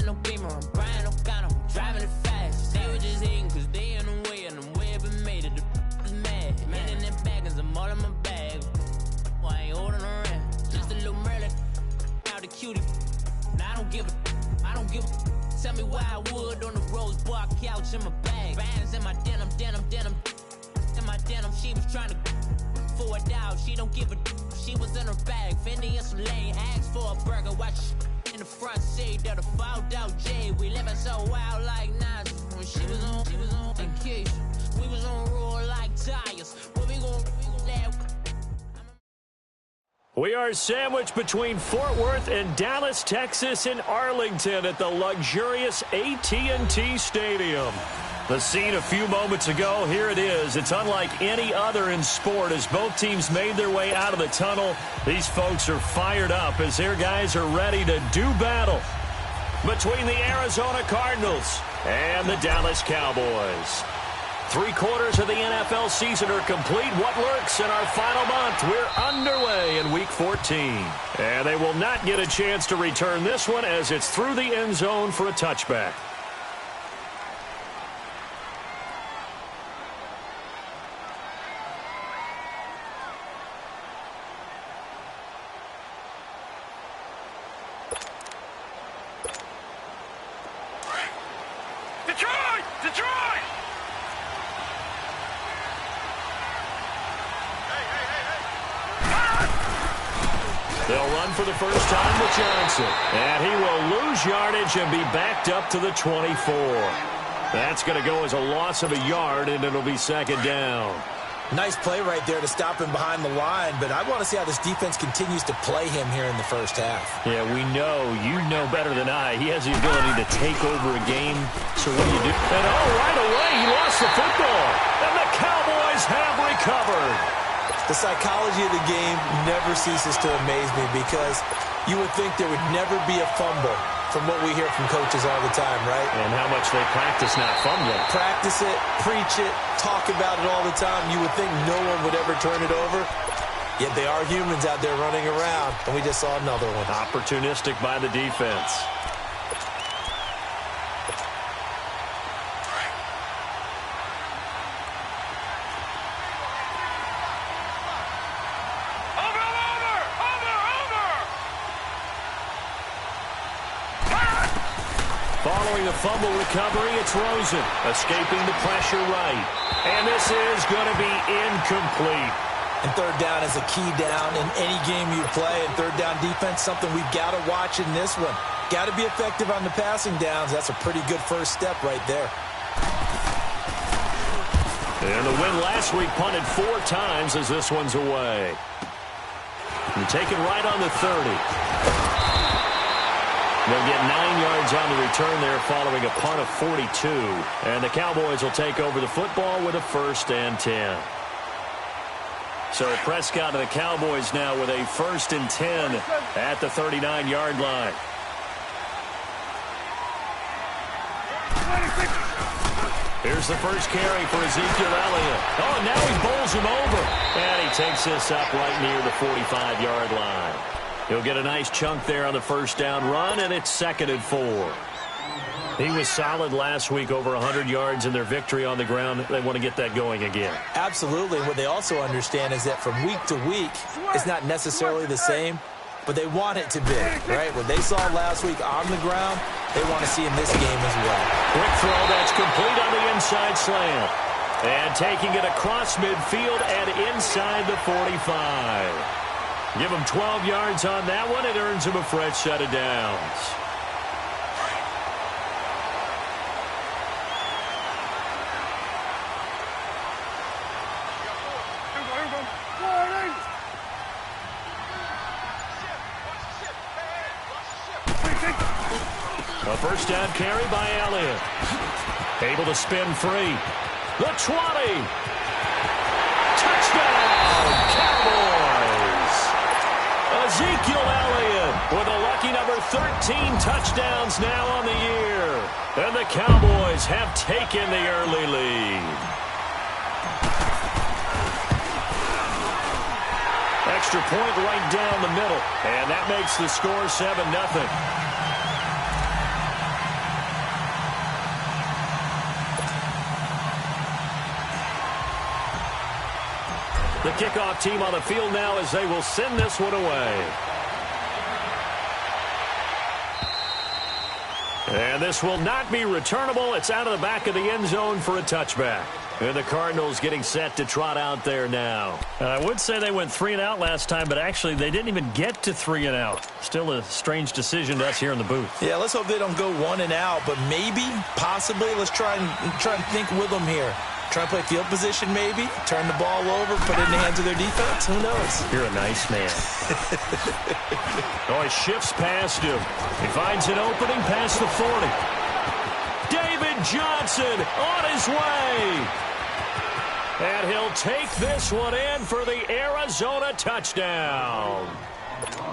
in no beamer, I'm Brian O'Connor, driving it fast. They were just hating cause they in the way, and I'm way up and made it. The is mad. Man in them baggins, I'm all in my bag. I ain't holding around. Just a little Merlin, out the cutie. Now I don't give a. Tell me why I would on the rose bar couch in my bag. Bands in my denim. In my denim, she was trying to for it out. She don't give a. She was in her bag. Fendi and some lane hags for a burger. Watch in the front seat of the fouled out J. We living so wild like Nas. When she was on vacation. We was on roll like tires. What we gon' let? We are sandwiched between Fort Worth and Dallas, Texas, and Arlington at the luxurious AT&T Stadium. The scene a few moments ago, here it is. It's unlike any other in sport as both teams made their way out of the tunnel. These folks are fired up as their guys are ready to do battle between the Arizona Cardinals and the Dallas Cowboys. 3/4 of the NFL season are complete. What lurks in our final month? We're underway in Week 14. And they will not get a chance to return this one as it's through the end zone for a touchback. Detroit! They'll run for the first time with Johnson. And he will lose yardage and be backed up to the 24. That's going to go as a loss of a yard, and it'll be second down. Nice play right there to stop him behind the line, but I want to see how this defense continues to play him here in the first half. Yeah, we know. You know better than I. He has the ability to take over a game. So what do you do? And right away, he lost the football. And the Cowboys have recovered. The psychology of the game never ceases to amaze me because you would think there would never be a fumble from what we hear from coaches all the time, right? And how much they practice not fumbling. Practice it, preach it, talk about it all the time. You would think no one would ever turn it over. Yet they are humans out there running around, and we just saw another one. Opportunistic by the defense. Following the fumble recovery, it's Rosen, escaping the pressure right. And this is going to be incomplete. And third down is a key down in any game you play. And third down defense, something we've got to watch in this one. Got to be effective on the passing downs. That's a pretty good first step right there. And the win last week punted 4 times as this one's away. And taken right on the 30. They'll get 9 yards on the return there following a punt of 42. And the Cowboys will take over the football with a 1st and 10. So Prescott and the Cowboys now with a 1st and 10 at the 39-yard line. Here's the first carry for Ezekiel Elliott. Oh, and now he bowls him over. And he takes this up right near the 45-yard line. He'll get a nice chunk there on the first down run, and it's 2nd and 4. He was solid last week, over 100 yards in their victory on the ground. They want to get that going again. Absolutely. What they also understand is that from week to week, it's not necessarily the same, but they want it to be, right? What they saw last week on the ground, they want to see in this game as well. Quick throw that's complete on the inside slant. And taking it across midfield and inside the 45. Give him 12 yards on that one. It earns him a fresh set of downs. A first down carry by Elliott. Able to spin free. The 20. Touchdown, Cowboys. Ezekiel Elliott with a lucky number 13 touchdowns now on the year. And the Cowboys have taken the early lead. Extra point right down the middle. And that makes the score 7-0. The kickoff team on the field now as they will send this one away. And this will not be returnable. It's out of the back of the end zone for a touchback. And the Cardinals getting set to trot out there now. I would say they went 3 and out last time, but actually they didn't even get to 3 and out. Still a strange decision to us here in the booth. Yeah, let's hope they don't go 1 and out, but maybe, possibly, let's try and think with them here. Try and play field position maybe, turn the ball over, put it in the hands of their defense. Who knows? You're a nice man. Oh, he shifts past him. He finds an opening past the 40. David Johnson on his way. And he'll take this one in for the Arizona touchdown.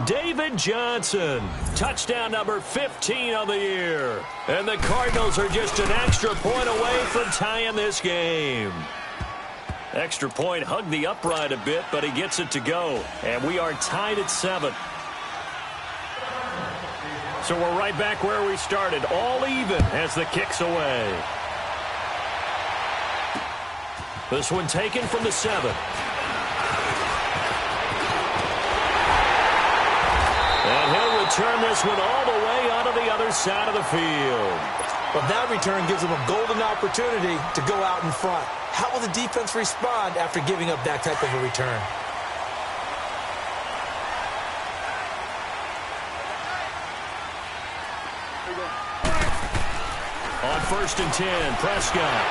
David Johnson, touchdown number 15 of the year. And the Cardinals are just an extra point away from tying this game. Extra point hugged the upright a bit, but he gets it to go. And we are tied at 7. So we're right back where we started, all even as the kick's away. This one taken from the 7. And he'll return this one all the way onto the other side of the field. Well, that return gives them a golden opportunity to go out in front. How will the defense respond after giving up that type of a return? On 1st and 10, Prescott.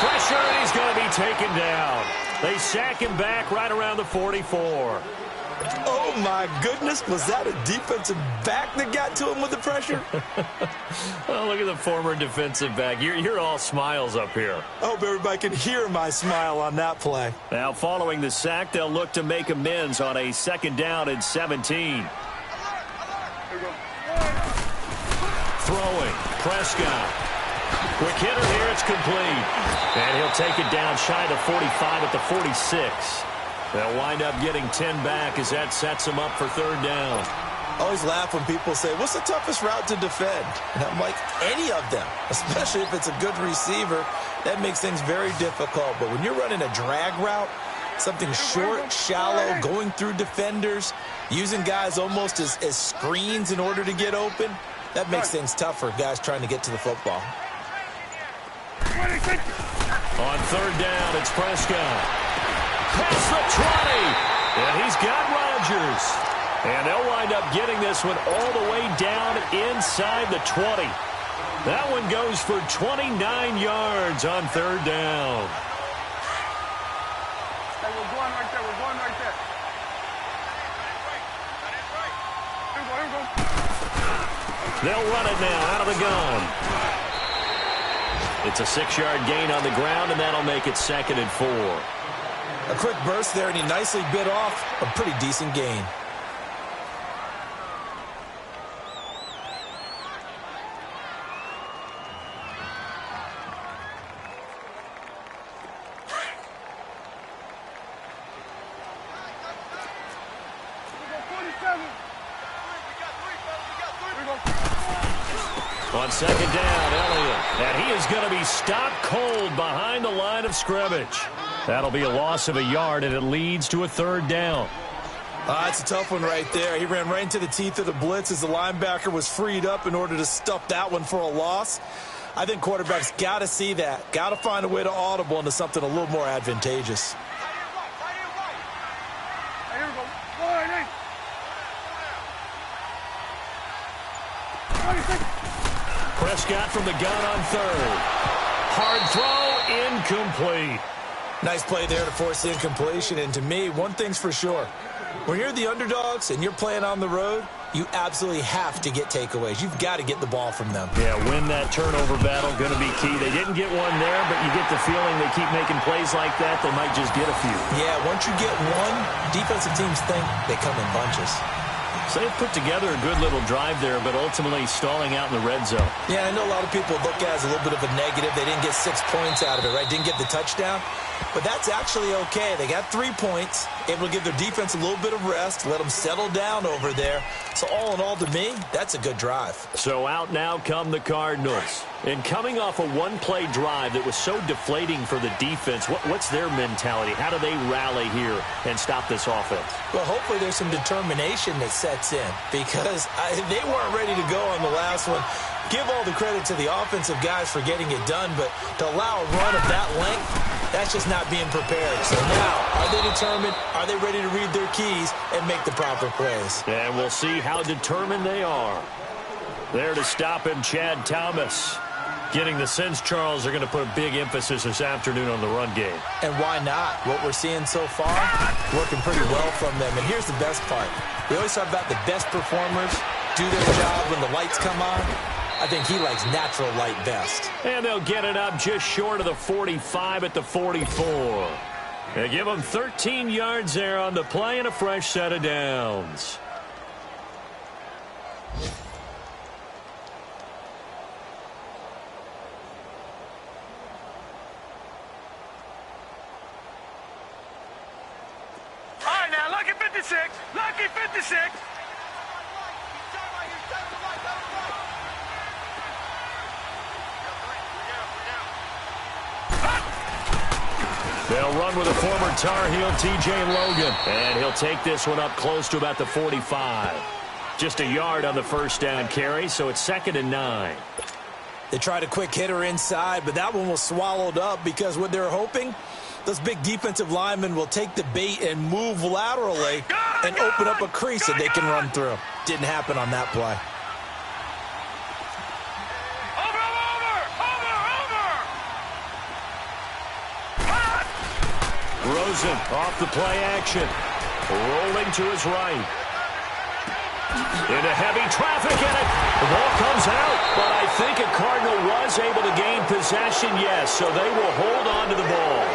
Pressure, and he's going to be taken down. They sack him back right around the 44. Oh, my goodness. Was that a defensive back that got to him with the pressure? Oh, look at the former defensive back. You're all smiles up here. I hope everybody can hear my smile on that play. Now, following the sack, they'll look to make amends on a 2nd down and 17. Throwing, Prescott. Quick hitter here, it's complete. And he'll take it down shy of the 45 at the 46. They'll wind up getting 10 back as that sets them up for 3rd down. I always laugh when people say, what's the toughest route to defend? And I'm like, any of them, especially if it's a good receiver. That makes things very difficult. But when you're running a drag route, something short, shallow, going through defenders, using guys almost as screens in order to get open, that makes things tough for guys trying to get to the football. On 3rd down, it's Prescott. Past the 20, and he's got Rodgers. And they'll wind up getting this one all the way down inside the 20. That one goes for 29 yards on 3rd down. Hey, we're going right there. We're going right there. Here we go. Here we go. They'll run it now out of the gun. It's a 6-yard gain on the ground, and that'll make it 2nd and 4. A quick burst there, and he nicely bit off a pretty decent gain. On 2nd down, Elliott. And he is going to be stopped cold behind the line of scrimmage. That'll be a loss of a yard, and it leads to a 3rd down. That's a tough one right there. He ran right into the teeth of the blitz as the linebacker was freed up in order to stuff that one for a loss. I think quarterbacks got to see that. Got to find a way to audible into something a little more advantageous. Prescott from the gun on 3rd. Hard throw, incomplete. Nice play there to force the incompletion. And to me, one thing's for sure. When you're the underdogs and you're playing on the road, you absolutely have to get takeaways. You've got to get the ball from them. Yeah, win that turnover battle, going to be key. They didn't get one there, but you get the feeling they keep making plays like that, they might just get a few. Yeah, once you get one, defensive teams think they come in bunches. So they put together a good little drive there, but ultimately stalling out in the red zone. Yeah, I know a lot of people look at it as a little bit of a negative. They didn't get 6 points out of it, right? Didn't get the touchdown. But that's actually okay. They got 3 points. able to give their defense a little bit of rest, let them settle down over there. So all in all, to me, that's a good drive. So out now come the Cardinals. And coming off a one-play drive that was so deflating for the defense, what's their mentality? How do they rally here and stop this offense? Well, hopefully there's some determination that sets in because they weren't ready to go on the last one. Give all the credit to the offensive guys for getting it done, but to allow a run of that length, that's just not being prepared. So now, are they determined? Are they ready to read their keys and make the proper plays? And we'll see how determined they are. There to stop him, Chad Thomas. Getting the sense, Charles, are going to put a big emphasis this afternoon on the run game. And why not? What we're seeing so far, working pretty well from them. And here's the best part. We always talk about the best performers do their job when the lights come on. I think he likes natural light best. And they'll get it up just short of the 45 at the 44. They give them 13 yards there on the play and a fresh set of downs. All right, now, lucky 56. Lucky 56. They'll run with a former Tar Heel, T.J. Logan. And he'll take this one up close to about the 45. Just a yard on the first down carry, so it's 2nd and 9. They tried a quick hitter inside, but that one was swallowed up because what they're hoping, those big defensive linemen will take the bait and move laterally and open up a crease that they can run through. Didn't happen on that play. Rosen off the play action. Rolling to his right. Into heavy traffic in it. The ball comes out, but I think a Cardinal was able to gain possession, yes, so they will hold on to the ball.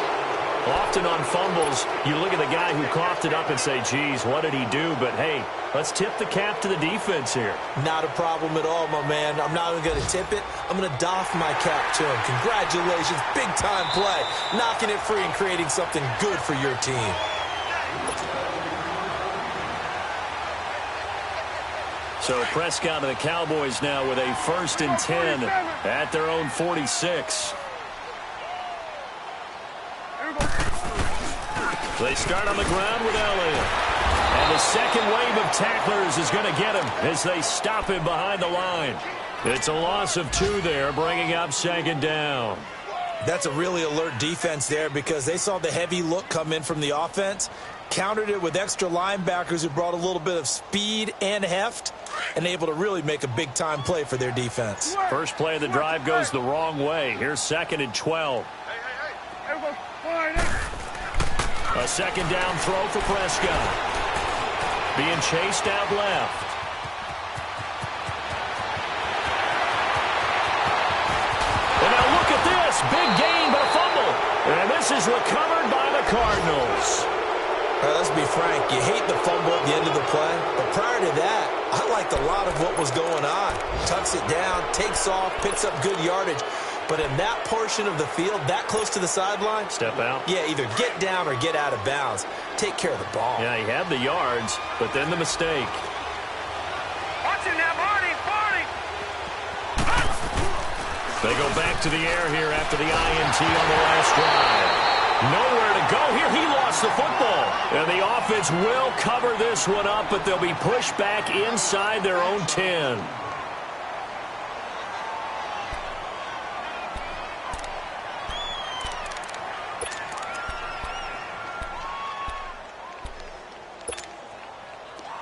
Often on fumbles, you look at the guy who coughed it up and say, geez, what did he do? But, hey, let's tip the cap to the defense here. Not a problem at all, my man. I'm not even going to tip it. I'm going to doff my cap to him. Congratulations. Big-time play. Knocking it free and creating something good for your team. So Prescott and the Cowboys now with a 1st and 10 at their own 46. They start on the ground with Elliott. And the second wave of tacklers is going to get him as they stop him behind the line. It's a loss of 2 there, bringing up 2nd down. That's a really alert defense there because they saw the heavy look come in from the offense, countered it with extra linebackers who brought a little bit of speed and heft, and able to really make a big-time play for their defense. First play of the drive goes the wrong way. Here's 2nd and 12. A 2nd down throw for Prescott. Being chased out left. And now look at this. Big gain, but a fumble. And this is recovered by the Cardinals. Let's be frank. You hate the fumble at the end of the play. But prior to that, I liked a lot of what was going on. Tucks it down, takes off, picks up good yardage. But in that portion of the field, that close to the sideline, step out. Yeah, either get down or get out of bounds. Take care of the ball. Yeah, he had the yards, but then the mistake. Watch it now, Barney. They go back to the air here after the INT on the last drive. Nowhere to go here. He lost the football. And the offense will cover this one up, but they'll be pushed back inside their own 10.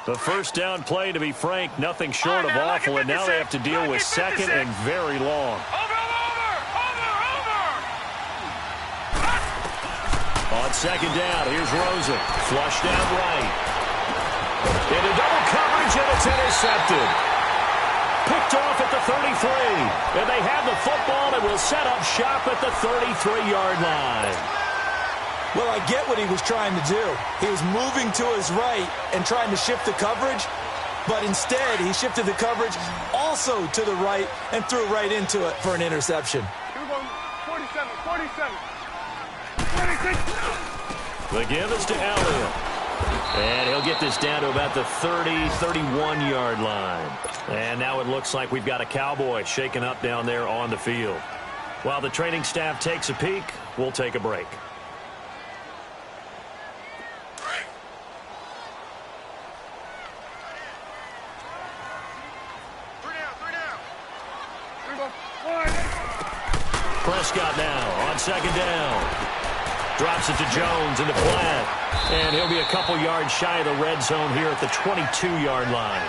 The first down play, to be frank, nothing short of awful, and now they have to deal with 2nd and very long. On 2nd down, here's Rosen. Flushed down right. Into double coverage, and it's intercepted. Picked off at the 33. And they have the football and will set up shop at the 33-yard line. Well, I get what he was trying to do. He was moving to his right and trying to shift the coverage, but instead he shifted the coverage also to the right and threw right into it for an interception. Here we go. 47. The give is to Elliott. And he'll get this down to about the 30, 31-yard line. And now it looks like we've got a Cowboy shaken up down there on the field. While the training staff takes a peek, we'll take a break. Prescott now on second down. Drops it to Jones in the flat. And he'll be a couple yards shy of the red zone here at the 22-yard line.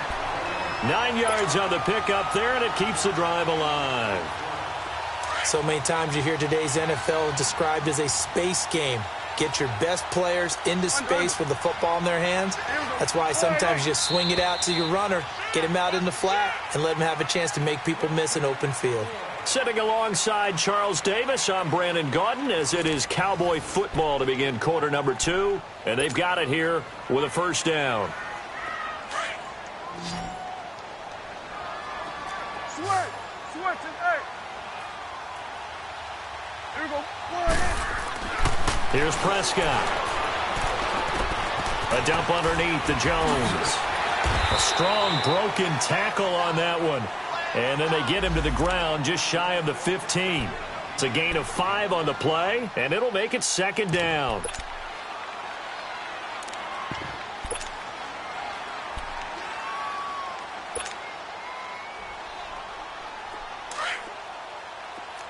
9 yards on the pickup there, and it keeps the drive alive. So many times you hear today's NFL described as a space game. Get your best players into space with the football in their hands. That's why sometimes you just swing it out to your runner, get him out in the flat, and let him have a chance to make people miss an open field. Sitting alongside Charles Davis, I'm Brandon Gaudin, as it is Cowboy football to begin quarter number 2. And they've got it here with a first down. Here's Prescott. A dump underneath to Jones. A strong broken tackle on that one. And then they get him to the ground just shy of the 15. It's a gain of 5 on the play, and it'll make it second down.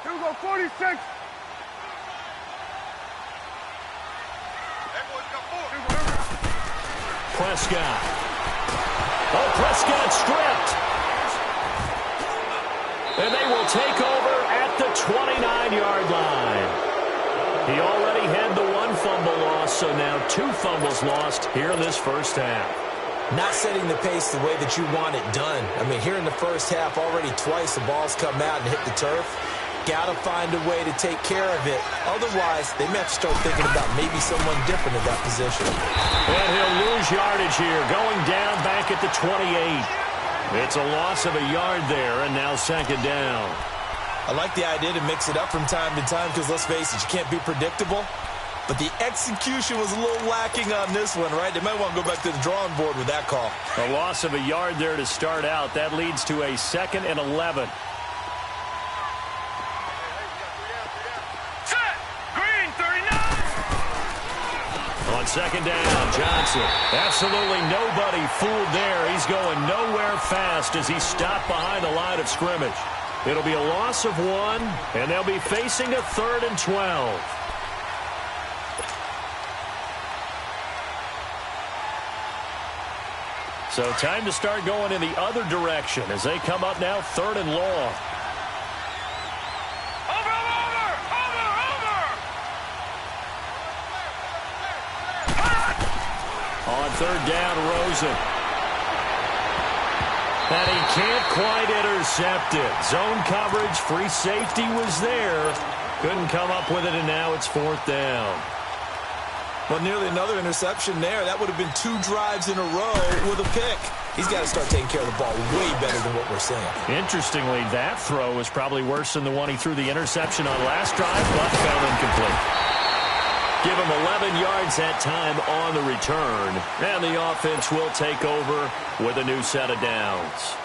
Here we go, 46. Prescott. Oh, Prescott stripped. And they will take over at the 29-yard line. He already had the 1 fumble loss, so now 2 fumbles lost here in this first half. Not setting the pace the way that you want it done. I mean, here in the first half, already twice the ball's come out and hit the turf. Got to find a way to take care of it. Otherwise, they may have to start thinking about maybe someone different in that position. And he'll lose yardage here, going down back at the 28. It's a loss of a yard there, and now second down. I like the idea to mix it up from time to time because, let's face it, you can't be predictable. But the execution was a little lacking on this one, right? They might want to go back to the drawing board with that call. A loss of a yard there to start out. That leads to a 2nd and 11. On second down, Johnson. Absolutely nobody fooled there. He's going nowhere fast as he's stopped behind the line of scrimmage. It'll be a loss of 1, and they'll be facing a 3rd and 12. So time to start going in the other direction as they come up now 3rd and long. On 3rd down, Rosen. And he can't quite intercept it. Zone coverage, free safety was there. Couldn't come up with it, and now it's 4th down. Well, nearly another interception there. That would have been 2 drives in a row with a pick. He's got to start taking care of the ball way better than what we're seeing. Interestingly, that throw was probably worse than the one he threw the interception on last drive, but fell incomplete. Give him 11 yards that time on the return. And the offense will take over with a new set of downs.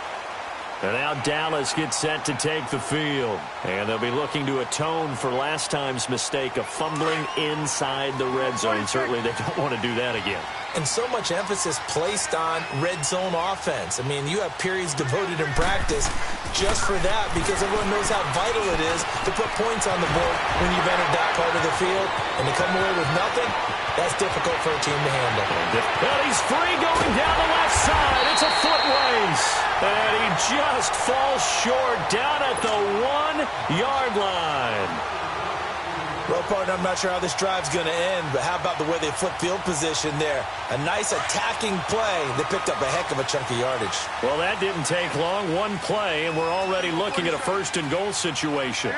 And now Dallas gets set to take the field. And they'll be looking to atone for last time's mistake of fumbling inside the red zone. Certainly they don't want to do that again. And so much emphasis placed on red zone offense. I mean, you have periods devoted in practice just for that because everyone knows how vital it is to put points on the board when you've entered that part of the field. And to come away with nothing, that's difficult for a team to handle. Well, he's free going down the left side. It's a foot race. And he just falls short down at the 1-yard line. Well, partner, I'm not sure how this drive's going to end, but how about the way they flip field position there? A nice attacking play. They picked up a heck of a chunk of yardage. Well, that didn't take long. 1 play, and we're already looking at a 1st and goal situation.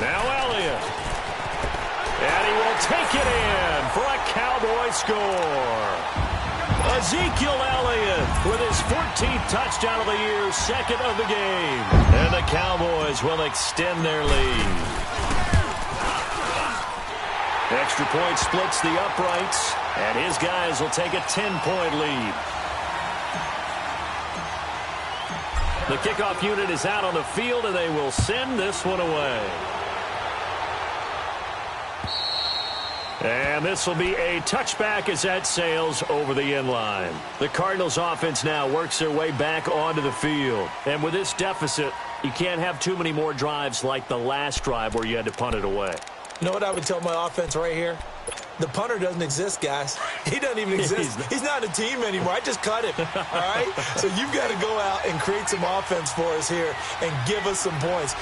Now Elliott. And he will take it in for a Cowboy score. Ezekiel Elliott with his 14th touchdown of the year, 2nd of the game. And the Cowboys will extend their lead. Extra point splits the uprights. And his guys will take a 10-point lead. The kickoff unit is out on the field, and they will send this one away. And this will be a touchback as that sails over the end line. The Cardinals offense now works their way back onto the field. And with this deficit, you can't have too many more drives like the last drive where you had to punt it away. You know what I would tell my offense right here? The punter doesn't exist, guys. He doesn't even exist. He's not a team anymore. I just cut him, all right? So you've got to go out and create some offense for us here and give us some points.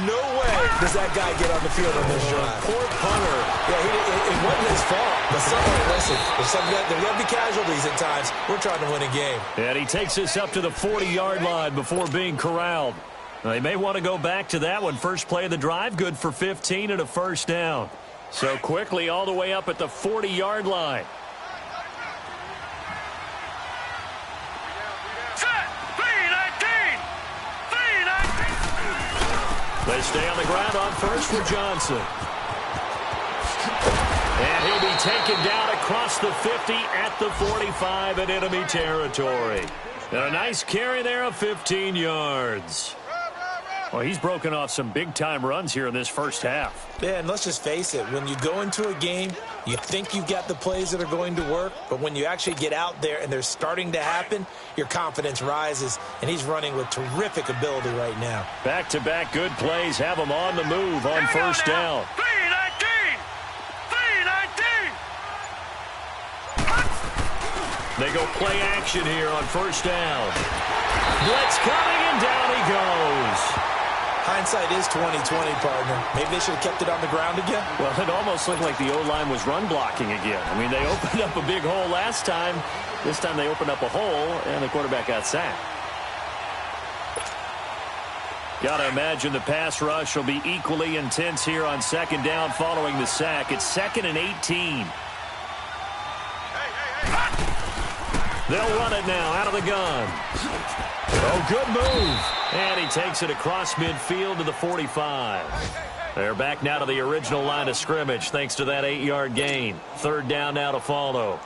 No way does that guy get on the field on this drive. Poor punter. Yeah, it wasn't his fault. But somebody, listen, there's going to be casualties at times. We're trying to win a game. And he takes us up to the 40-yard line before being corralled. Now, they may want to go back to that one. First play of the drive, good for 15 and a first down. So quickly all the way up at the 40-yard line. Set! 3-19! 3-19! They stay on the ground on first for Johnson. And he'll be taken down across the 50 at the 45 in enemy territory. And a nice carry there of 15 yards. Well, he's broken off some big-time runs here in this first half. Yeah, and let's just face it. When you go into a game, you think you've got the plays that are going to work, but when you actually get out there and they're starting to happen, your confidence rises, and he's running with terrific ability right now. Back-to-back good plays have him on the move on first down. 3-19! 3-19! They go play action here on first down. Blitz coming, and down he goes. Hindsight is 20/20, partner. Maybe they should have kept it on the ground again. Well, it almost looked like the O-line was run blocking again. I mean, they opened up a big hole last time. This time they opened up a hole, and the quarterback got sacked. Got to imagine the pass rush will be equally intense here on second down following the sack. It's 2nd and 18. They'll run it now out of the gun. Oh, good move. And he takes it across midfield to the 45. They're back now to the original line of scrimmage thanks to that 8-yard gain. Third down now to follow.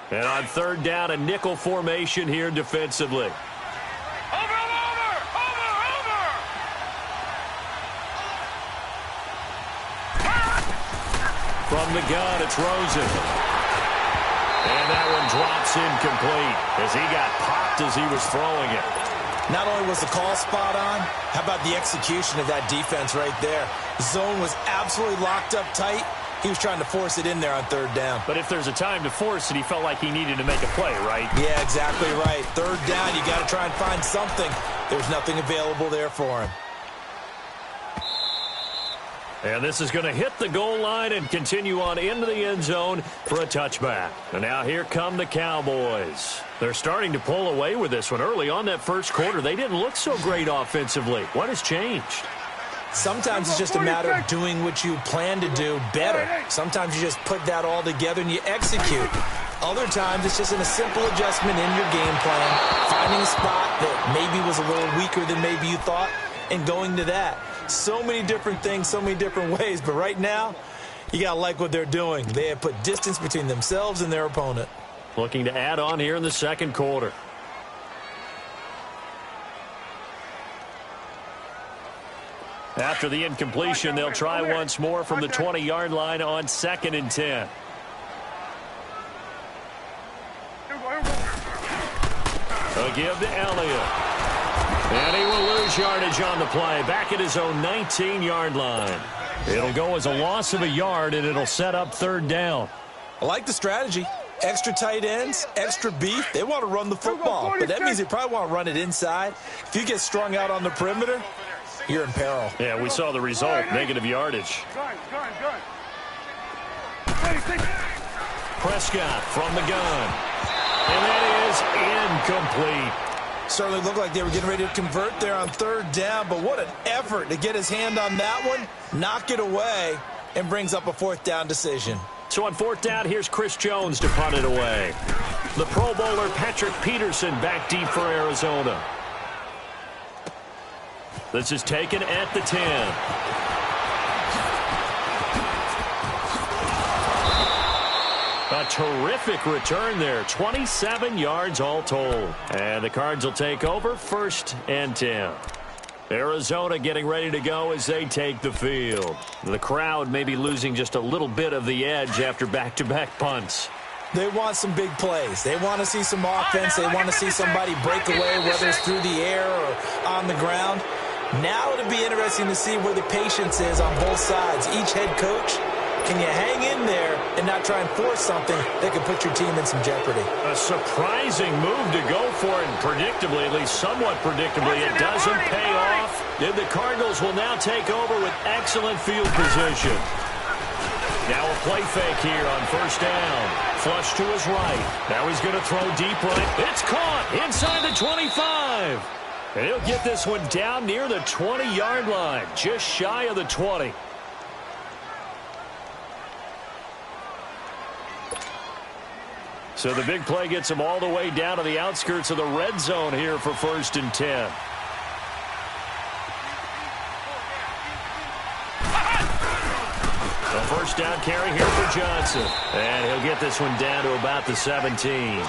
And on third down, a nickel formation here defensively. From the gun, it's Rosen. And that one drops incomplete as he got popped as he was throwing it. Not only was the call spot on, how about the execution of that defense right there? The zone was absolutely locked up tight. He was trying to force it in there on third down. But if there's a time to force it, he felt like he needed to make a play, right? Yeah, exactly right. Third down, you got to try and find something. There's nothing available there for him. And this is going to hit the goal line and continue on into the end zone for a touchback. And now here come the Cowboys. They're starting to pull away with this one. Early on that first quarter, they didn't look so great offensively. What has changed? Sometimes it's just a matter of doing what you plan to do better. Sometimes you just put that all together and you execute. Other times it's just in a simple adjustment in your game plan, finding a spot that maybe was a little weaker than maybe you thought, and going to that. So many different things, so many different ways, but right now, you got to like what they're doing. They have put distance between themselves and their opponent. Looking to add on here in the second quarter. After the incompletion, they'll try once more from the 20-yard line on 2nd and 10. A give to Elliott. And he will lose yardage on the play. Back at his own 19-yard line. It'll go as a loss of a yard, and it'll set up third down. I like the strategy. Extra tight ends, extra beef. They want to run the football, but that means they probably want to run it inside. If you get strung out on the perimeter, you're in peril. Yeah, we saw the result, negative yardage. Prescott from the gun. And that is incomplete. Certainly looked like they were getting ready to convert there on third down, but what an effort to get his hand on that one, knock it away, and brings up a fourth down decision. So on fourth down, here's Chris Jones to punt it away. The Pro Bowler Patrick Peterson back deep for Arizona. This is taken at the 10. A terrific return there. 27 yards all told. And the Cards will take over 1st and 10. Arizona getting ready to go as they take the field. The crowd may be losing just a little bit of the edge after back-to-back punts. They want some big plays. They want to see some offense. They want to see somebody break away, whether it's through the air or on the ground. Now it'll be interesting to see where the patience is on both sides. Each head coach, can you hang in there and not try and force something that could put your team in some jeopardy? A surprising move to go for it, and predictably, at least somewhat predictably, it doesn't pay off. And the Cardinals will now take over with excellent field position. Now a play fake here on 1st down. Flush to his right. Now he's going to throw deep right. It's caught inside the 25. And he'll get this one down near the 20-yard line, just shy of the 20. So the big play gets him all the way down to the outskirts of the red zone here for 1st and 10. A 1st down carry here for Johnson. And he'll get this one down to about the 17.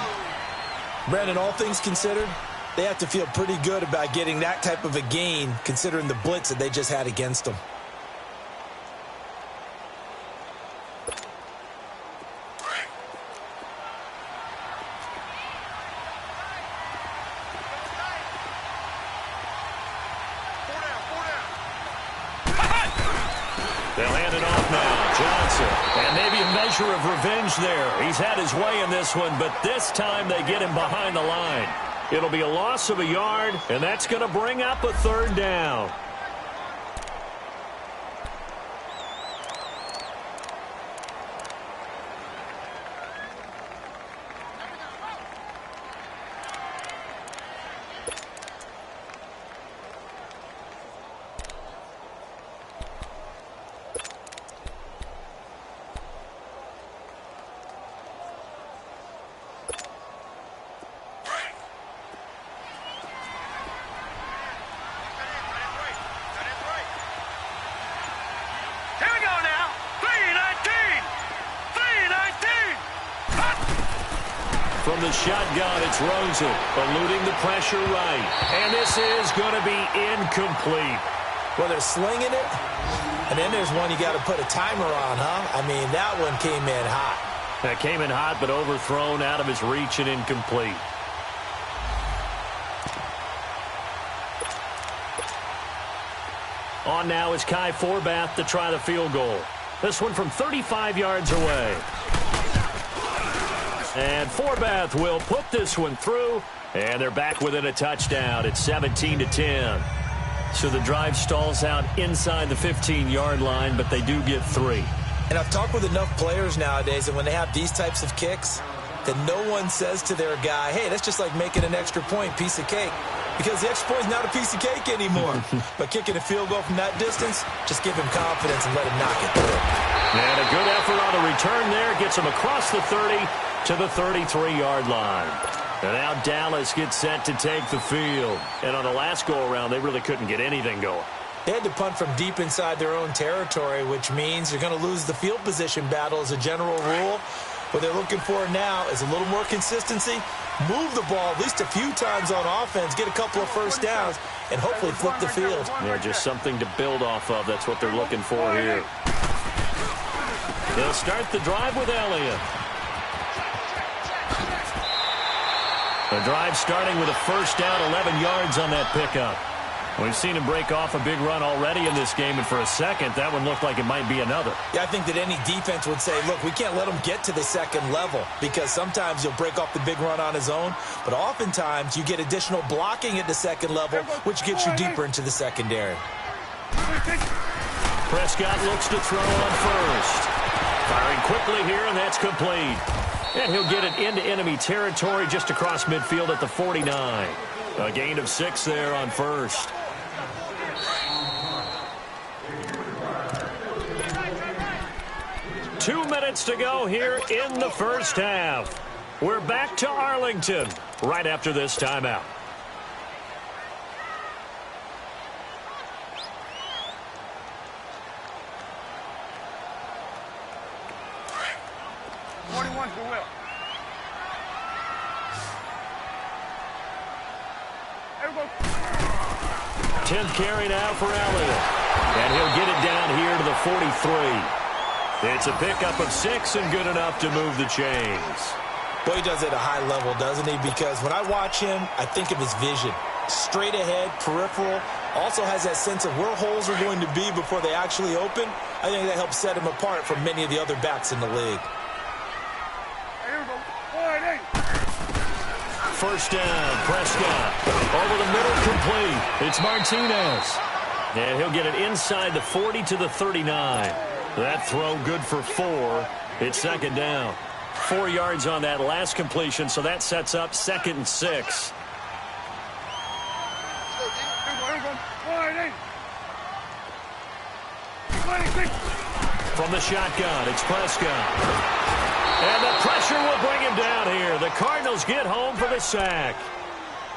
Brandon, all things considered, they have to feel pretty good about getting that type of a gain, considering the blitz that they just had against them. They'll hand it off now. Johnson. And maybe a measure of revenge there. He's had his way in this one, but this time they get him behind the line. It'll be a loss of a yard, and that's going to bring up a 3rd down. From the shotgun, it's Rosen, eluding the pressure right. And this is going to be incomplete. Well, they're slinging it, and then there's one you got to put a timer on, huh? I mean, that one came in hot. That came in hot, but overthrown, out of his reach, and incomplete. On now is Kai Forbath to try the field goal. This one from 35 yards away. And Forbath will put this one through, and they're back within a touchdown. It's 17-10. So the drive stalls out inside the 15-yard line, but they do get 3. And I've talked with enough players nowadays that when they have these types of kicks, that no one says to their guy, hey, that's just like making an extra point, piece of cake. Because the extra point is not a piece of cake anymore. But kicking a field goal from that distance, just give him confidence and let him knock it through. And a good effort on the return there. Gets him across the 30 to the 33-yard line. And now Dallas gets set to take the field. And on the last go-around, they really couldn't get anything going. They had to punt from deep inside their own territory, which means you're going to lose the field position battle as a general rule. What they're looking for now is a little more consistency, move the ball at least a few times on offense, get a couple of first downs, and hopefully flip the field. Yeah, just something to build off of. That's what they're looking for here. They'll start the drive with Elliott. The drive starting with a first down, 11 yards on that pickup. We've seen him break off a big run already in this game, and for a second, that one looked like it might be another. Yeah, I think that any defense would say, look, we can't let him get to the second level, because sometimes he'll break off the big run on his own, but oftentimes you get additional blocking at the second level, which gets you deeper into the secondary. Prescott looks to throw on first. Firing quickly here, and that's complete. And he'll get it into enemy territory just across midfield at the 49. A gain of 6 there on first. Two minutes to go here in the first half. We're back to Arlington right after this timeout. Punch the wheel. There we go. 10th carry now for Elliott. And he'll get it down here to the 43. It's a pickup of 6 and good enough to move the chains. Boy, he does it at a high level, doesn't he? Because when I watch him, I think of his vision. Straight ahead, peripheral, also has that sense of where holes are going to be before they actually open. I think that helps set him apart from many of the other backs in the league. Here we go. 1-8. First down, Prescott. Over the middle, complete. It's Martinez. And he'll get it inside the 40 to the 39. That throw good for 4. It's second down. 4 yards on that last completion, so that sets up 2nd and 6. Here we go. 1-8. 26. From the shotgun, it's Prescott. And the pressure will bring him down here. The Cardinals get home for the sack.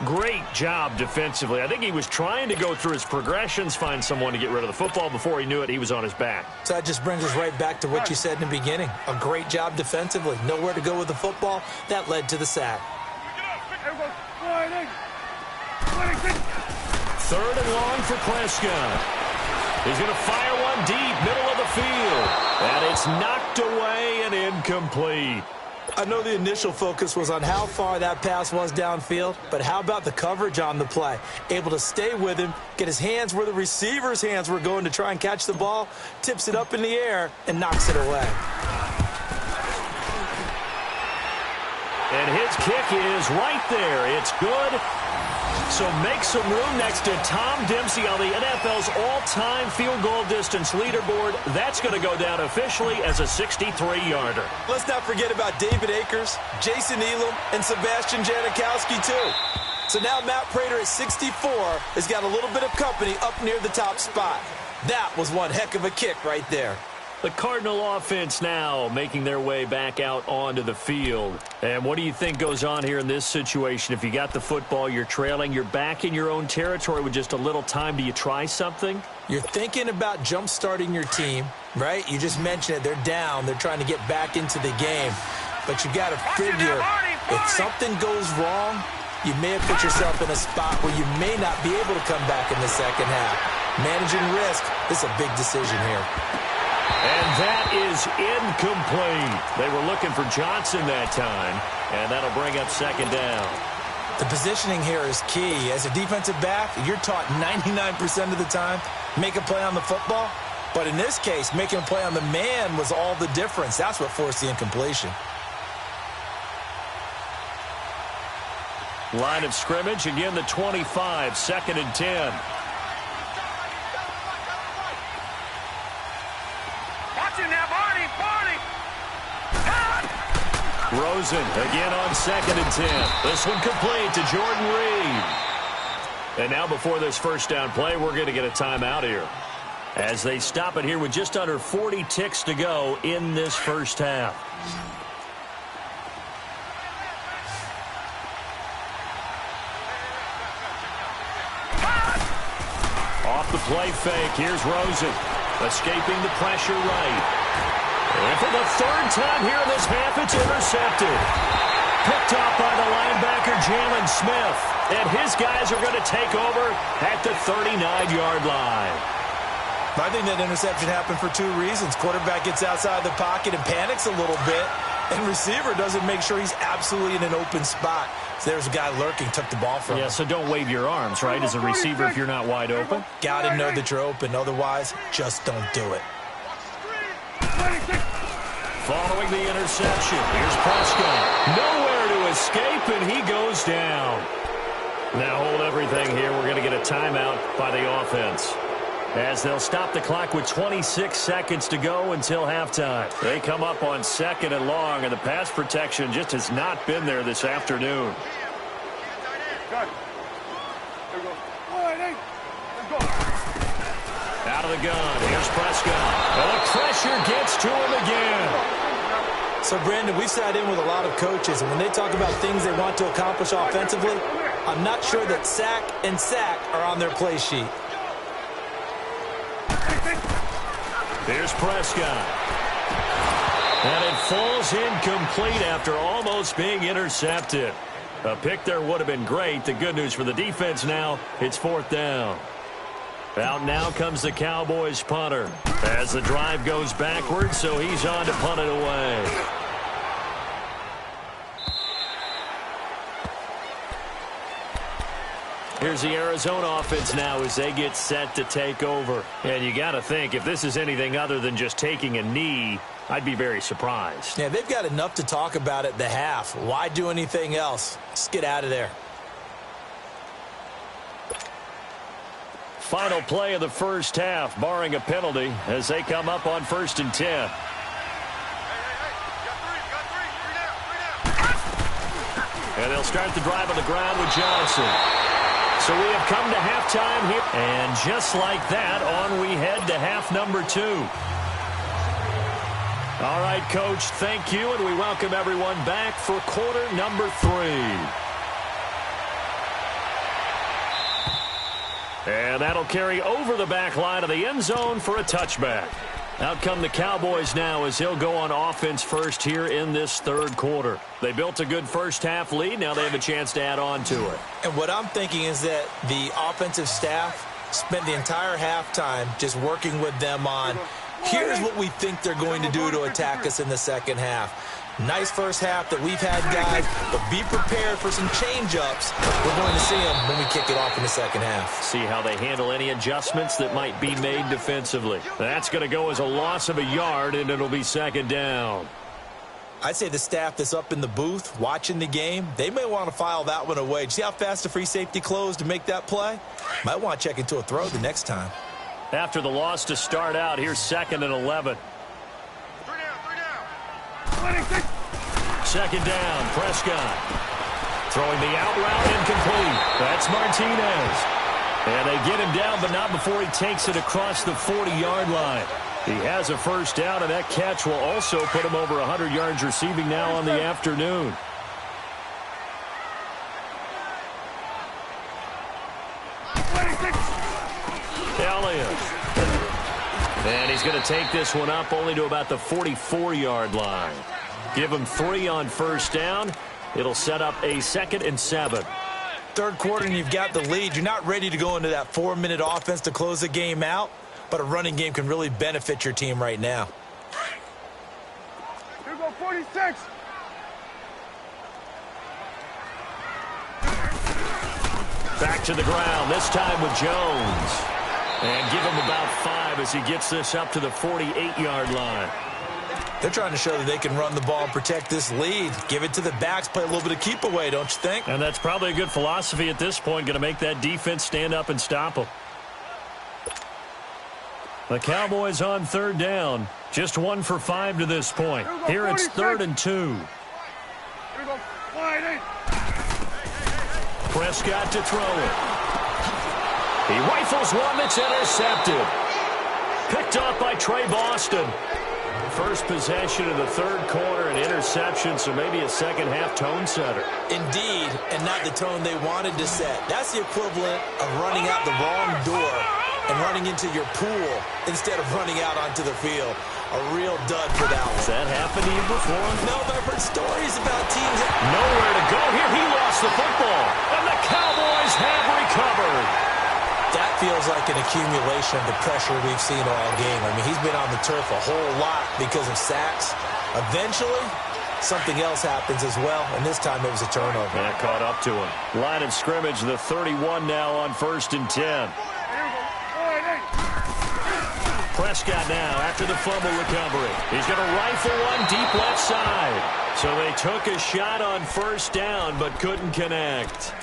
Great job defensively. I think he was trying to go through his progressions, find someone to get rid of the football. Before he knew it, he was on his back. So that just brings us right back to what you said in the beginning. A great job defensively. Nowhere to go with the football. That led to the sack. Here we go. 1-8. 26. 3rd and long for Prescott. He's going to fire one deep, middle of the field. And it's knocked away and incomplete. I know the initial focus was on how far that pass was downfield, but how about the coverage on the play? Able to stay with him, get his hands where the receiver's hands were going to try and catch the ball, tips it up in the air, and knocks it away. And his kick is right there. It's good. So make some room next to Tom Dempsey on the NFL's all-time field goal distance leaderboard. That's going to go down officially as a 63-yarder. Let's not forget about David Akers, Jason Elam, and Sebastian Janikowski, too. So now Matt Prater at 64 has got a little bit of company up near the top spot. That was one heck of a kick right there. The Cardinal offense now making their way back out onto the field. And what do you think goes on here in this situation? If you got the football, you're trailing, you're back in your own territory with just a little time. Do you try something? You're thinking about jump-starting your team, right? You just mentioned it. They're down. They're trying to get back into the game. But you got to figure if something goes wrong, you may have put yourself in a spot where you may not be able to come back in the second half. Managing risk, this is a big decision here. And that is incomplete. They were looking for Johnson that time, and that'll bring up second down. The positioning here is key. As a defensive back, you're taught 99% of the time, make a play on the football. But in this case, making a play on the man was all the difference. That's what forced the incompletion. Line of scrimmage, again the 25, 2nd and 10. Rosen again on 2nd and 10. This one complete to Jordan Reed. And now before this first down play, we're going to get a timeout here as they stop it here with just under 40 ticks to go in this first half. Off the play fake, here's Rosen escaping the pressure right. And for the 3rd time here in this half, it's intercepted. Picked off by the linebacker, Jalen Smith. And his guys are going to take over at the 39-yard line. I think that interception happened for 2 reasons. Quarterback gets outside the pocket and panics a little bit. And receiver doesn't make sure he's absolutely in an open spot. So there's a guy lurking, took the ball from him. Yeah, so don't wave your arms, right, as a receiver if you're not wide open. Got to know that you're open. Otherwise, just don't do it. Following the interception, here's Prescott. Nowhere to escape, and he goes down. Now hold everything here. We're going to get a timeout by the offense, as they'll stop the clock with 26 seconds to go until halftime. They come up on 2nd and long, and the pass protection just has not been there this afternoon. Out of the gun, here's Prescott. And the pressure gets to him again. So, Brandon, we've sat in with a lot of coaches, and when they talk about things they want to accomplish offensively, I'm not sure that sack and sack are on their play sheet. Here's Prescott. And it falls incomplete after almost being intercepted. A pick there would have been great. The good news for the defense now, it's 4th down. Out now comes the Cowboys punter as the drive goes backwards, so he's on to punt it away. Here's the Arizona offense now as they get set to take over. And you got to think, if this is anything other than just taking a knee, I'd be very surprised. Yeah, they've got enough to talk about at the half. Why do anything else? Just get out of there. Final play of the first half, barring a penalty, as they come up on 1st and 10. And they'll start the drive on the ground with Johnson. So we have come to halftime here. And just like that, on we head to half number 2. All right, Coach, thank you, and we welcome everyone back for quarter number 3. And that'll carry over the back line of the end zone for a touchback. Out come the Cowboys now as they'll go on offense first here in this 3rd quarter. They built a good first half lead. Now they have a chance to add on to it. And what I'm thinking is that the offensive staff spent the entire halftime just working with them on, here's what we think they're going to do to attack us in the second half. Nice first half that we've had, guys, but be prepared for some change-ups. We're going to see them when we kick it off in the second half. See how they handle any adjustments that might be made defensively. That's going to go as a loss of a yard, and it'll be 2nd down. I'd say the staff that's up in the booth watching the game, they may want to file that one away. See how fast the free safety closed to make that play? Might want to check into a throw the next time. After the loss to start out, here's 2nd and 11. 2nd down, Prescott. Throwing the out route incomplete. That's Martinez. And they get him down, but not before he takes it across the 40-yard line. He has a first down, and that catch will also put him over 100 yards receiving now on the afternoon. Elliott. And he's going to take this one up only to about the 44-yard line. Give him 3 on first down. It'll set up a 2nd and 7. 3rd quarter and you've got the lead. You're not ready to go into that 4-minute offense to close the game out, but a running game can really benefit your team right now. Here we go, 46. Back to the ground, this time with Jones. And give him about 5 as he gets this up to the 48-yard line. They're trying to show that they can run the ball and protect this lead. Give it to the backs, play a little bit of keep away, don't you think? And that's probably a good philosophy at this point, going to make that defense stand up and stop them. The Cowboys on 3rd down. Just 1 for 5 to this point. Here it's 3rd and 2. Here we go, wide 8. Prescott to throw it. He rifles one that's intercepted. Picked off by Trey Boston. First possession of the 3rd quarter, an interception, so maybe a second-half tone setter. Indeed, and not the tone they wanted to set. That's the equivalent of running out the wrong door and running into your pool instead of running out onto the field. A real dud for that one. Has that happened to you before? No, but I've heard stories about teams that... Nowhere to go here. He lost the football, and the Cowboys have recovered. That feels like an accumulation of the pressure we've seen all game. I mean, he's been on the turf a whole lot because of sacks. Eventually, something else happens as well, and this time it was a turnover. That caught up to him. Line of scrimmage, the 31 now on 1st and 10. Prescott now after the fumble recovery. He's going to rifle one deep left side. So they took a shot on first down but couldn't connect.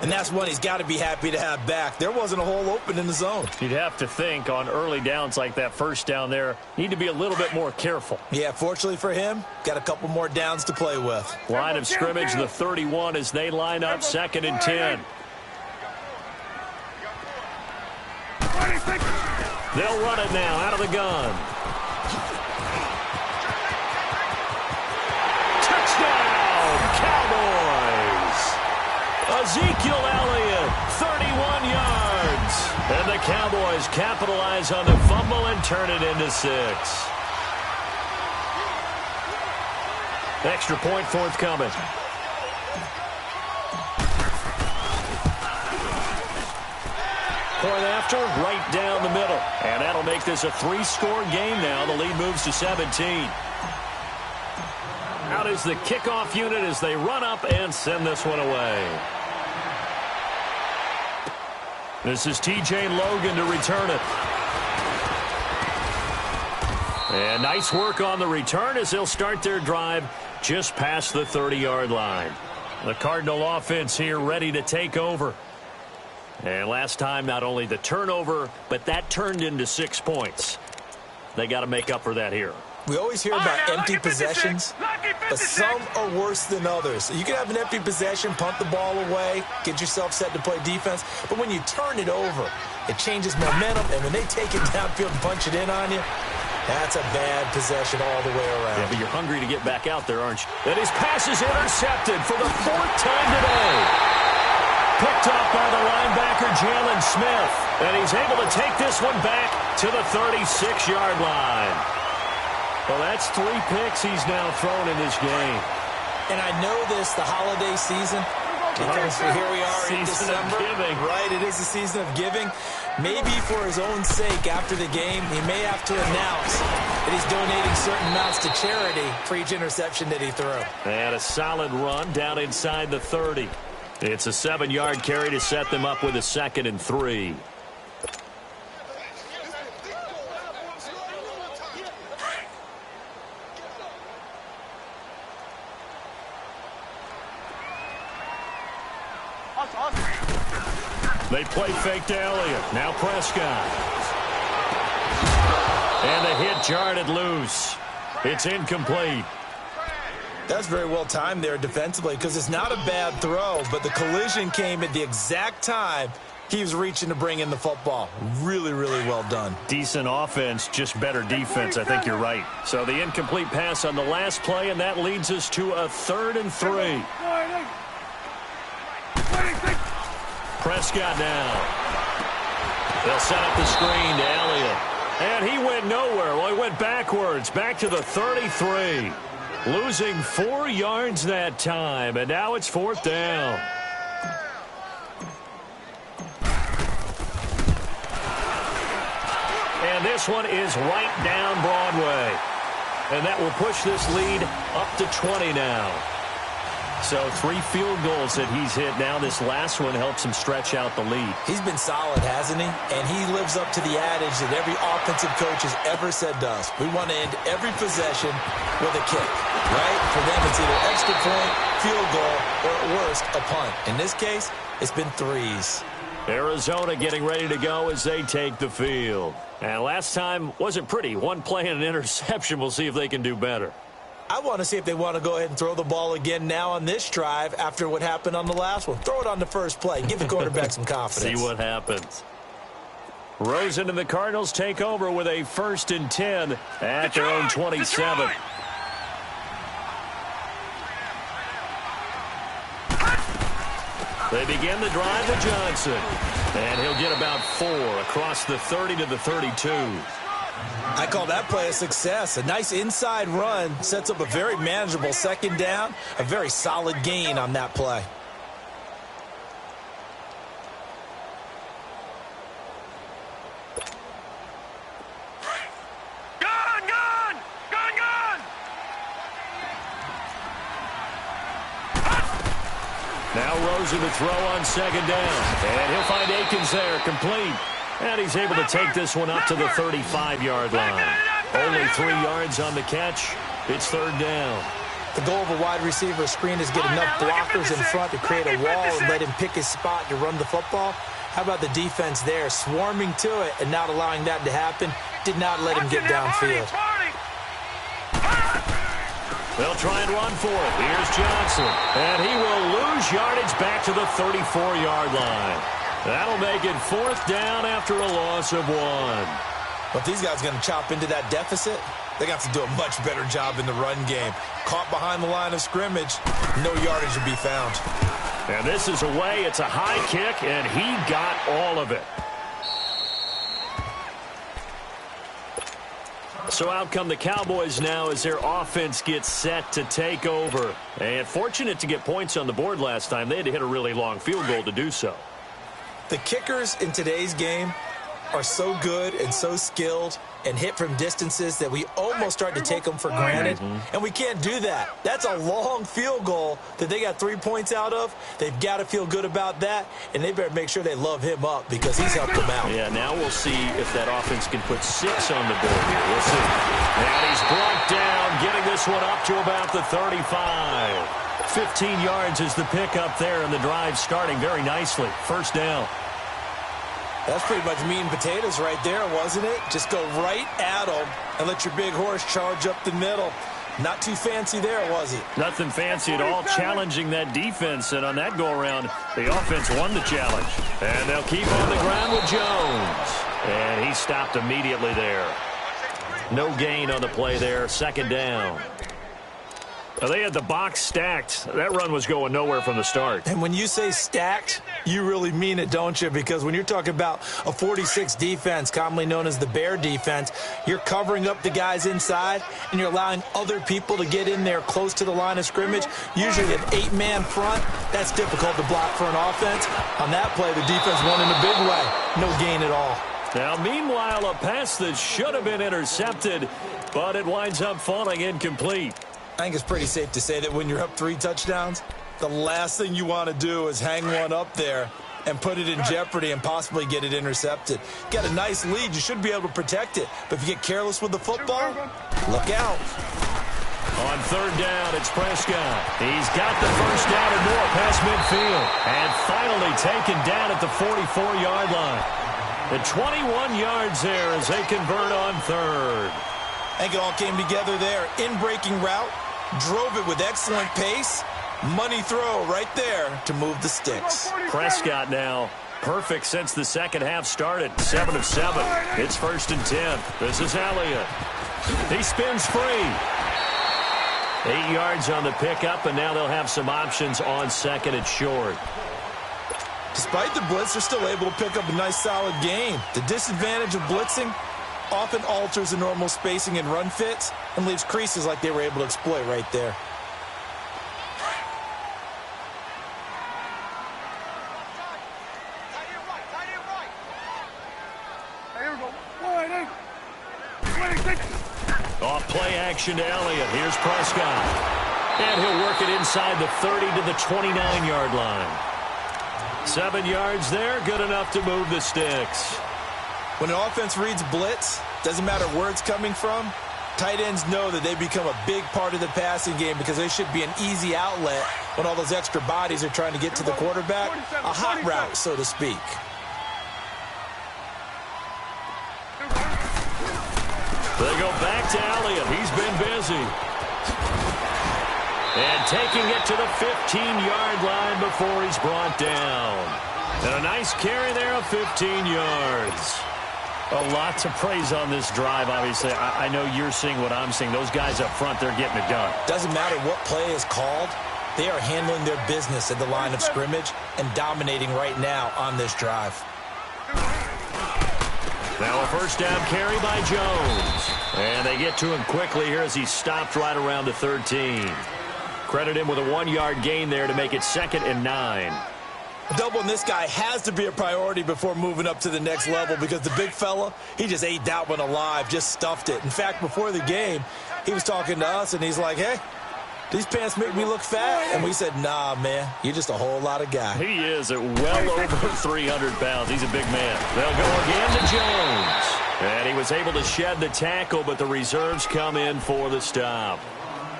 And that's one he's got to be happy to have back. There wasn't a hole open in the zone. You'd have to think on early downs like that first down there, need to be a little bit more careful. Yeah, fortunately for him, got a couple more downs to play with. Line of scrimmage, the 31 as they line up 2nd and 10. They'll run it now out of the gun. Touchdown, Cowboys! Ezekiel Elliott, 31 yards. And the Cowboys capitalize on the fumble and turn it into 6. Extra point forthcoming. Point after, right down the middle. And that'll make this a 3-score game now. The lead moves to 17. Out is the kickoff unit as they run up and send this one away. This is T.J. Logan to return it. And nice work on the return as they'll start their drive just past the 30-yard line. The Cardinal offense here ready to take over. And last time, not only the turnover, but that turned into 6 points. They got to make up for that here. We always hear about empty possessions, but some are worse than others. You can have an empty possession, punt the ball away, get yourself set to play defense, but when you turn it over, it changes momentum, and when they take it downfield and punch it in on you, that's a bad possession all the way around. Yeah, but you're hungry to get back out there, aren't you? And his pass is intercepted for the 4th time today. Picked off by the linebacker, Jalen Smith. And he's able to take this one back to the 36-yard line. Well, that's 3 picks he's now thrown in this game. And I know this, the holiday season, because here we are in December. Right, it is the season of giving. Maybe for his own sake, after the game, he may have to announce that he's donating certain amounts to charity for each interception that he threw. And a solid run down inside the 30. It's a 7-yard carry to set them up with a 2nd and 3. They play fake to Elliott. Now Prescott. And the hit jarred loose. It's incomplete. That's very well timed there defensively because it's not a bad throw, but the collision came at the exact time he was reaching to bring in the football. Really, really well done. Decent offense, just better defense. I think you're right. So the incomplete pass on the last play, and that leads us to a 3rd and 3. Prescott now. They'll set up the screen to Elliott. And he went nowhere. Well, he went backwards, back to the 33. Losing 4 yards that time, and now it's 4th down. And this one is right down Broadway. And that will push this lead up to 20 now. So 3 field goals that he's hit now. This last one helps him stretch out the lead. He's been solid, hasn't he? And he lives up to the adage that every offensive coach has ever said to us. We want to end every possession with a kick, right? For them, it's either extra point, field goal, or at worst, a punt. In this case, it's been 3s. Arizona getting ready to go as they take the field. And last time wasn't pretty. 1 play and an interception. We'll see if they can do better. I want to see if they want to go ahead and throw the ball again now on this drive after what happened on the last one. Throw it on the first play. Give the quarterback some confidence. See what happens. Rosen and the Cardinals take over with a 1st and 10 at their own 27. They begin the drive with Johnson. And he'll get about 4 across the 30 to the 32. I call that play a success. A nice inside run sets up a very manageable 2nd down. A very solid gain on that play. Now Rosen to throw on 2nd down. And he'll find Akins there, complete. And he's able to take this one up to the 35-yard line. Only 3 yards on the catch. It's 3rd down. The goal of a wide receiver screen is get enough blockers in front to create a wall and let him pick his spot to run the football. How about the defense there, swarming to it and not allowing that to happen? Did not let him get downfield. They'll try and run for it. Here's Johnson. And he will lose yardage back to the 34-yard line. That'll make it 4th down after a loss of 1. But if these guys are going to chop into that deficit, they got to do a much better job in the run game. Caught behind the line of scrimmage, no yardage to be found. And this is away. It's a high kick, and he got all of it. So out come the Cowboys now as their offense gets set to take over. And fortunate to get points on the board last time. They had to hit a really long field goal to do so. The kickers in today's game are so good and so skilled and hit from distances that we almost start to take them for granted. And we can't do that. That's a long field goal that they got 3 points out of. They've got to feel good about that, and they better make sure they love him up because he's helped them out. Yeah, now we'll see if that offense can put 6 on the board here. We'll see. And he's brought down, getting this one up to about the 35. 15 yards is the pickup there, and the drive starting very nicely. First down. That's pretty much meat and potatoes right there, wasn't it? Just go right at them and let your big horse charge up the middle. Not too fancy there, was he? Nothing fancy at all, challenging that defense. And on that go-around, the offense won the challenge. And they'll keep on the ground with Jones. And he stopped immediately there. No gain on the play there, second down. They had the box stacked. That run was going nowhere from the start. And when you say stacked, you really mean it, don't you? Because when you're talking about a 46 defense, commonly known as the Bear defense, you're covering up the guys inside, and you're allowing other people to get in there close to the line of scrimmage. Usually an 8-man front, that's difficult to block for an offense. On that play, the defense won in a big way. No gain at all. Now, meanwhile, a pass that should have been intercepted, but it winds up falling incomplete. I think it's pretty safe to say that when you're up 3 touchdowns, the last thing you want to do is hang one up there and put it in jeopardy and possibly get it intercepted. Got a nice lead. You should be able to protect it. But if you get careless with the football, look out. On third down, it's Prescott. He's got the first down and more past midfield. And finally taken down at the 44-yard line. The 21 yards there as they convert on third. I think it all came together there. In-breaking route. Drove it with excellent pace. Money throw right there to move the sticks. Prescott now perfect since the second half started. 7 of 7. It's 1st and 10. This is Elliott. He spins free. 8 yards on the pickup, and now they'll have some options on second and short. Despite the blitz, they're still able to pick up a nice solid gain. The disadvantage of blitzing often alters the normal spacing and run fits and leaves creases like they were able to exploit right there. Off play action to Elliott. Here's Prescott. And he'll work it inside the 30 to the 29-yard line. 7 yards there, good enough to move the sticks. When an offense reads blitz, doesn't matter where it's coming from, tight ends know that they become a big part of the passing game because they should be an easy outlet when all those extra bodies are trying to get to the quarterback. A hot route, so to speak. They go back to Elliott. He's been busy. And taking it to the 15-yard line before he's brought down. And a nice carry there of 15 yards. A lot to praise on this drive, obviously. I know you're seeing what I'm seeing. Those guys up front, they're getting it done. Doesn't matter what play is called. They are handling their business at the line of scrimmage and dominating right now on this drive. Now a first down carry by Jones. And they get to him quickly here as he stopped right around the 13. Credit him with a 1-yard gain there to make it 2nd and 9. Doubling this guy has to be a priority before moving up to the next level because the big fella, he just ate that one alive, just stuffed it. In fact, before the game, he was talking to us, and he's like, hey, these pants make me look fat. And we said, nah, man, you're just a whole lot of guy. He is at well over 300 pounds. He's a big man. They'll go again to Jones. And he was able to shed the tackle, but the reserves come in for the stop.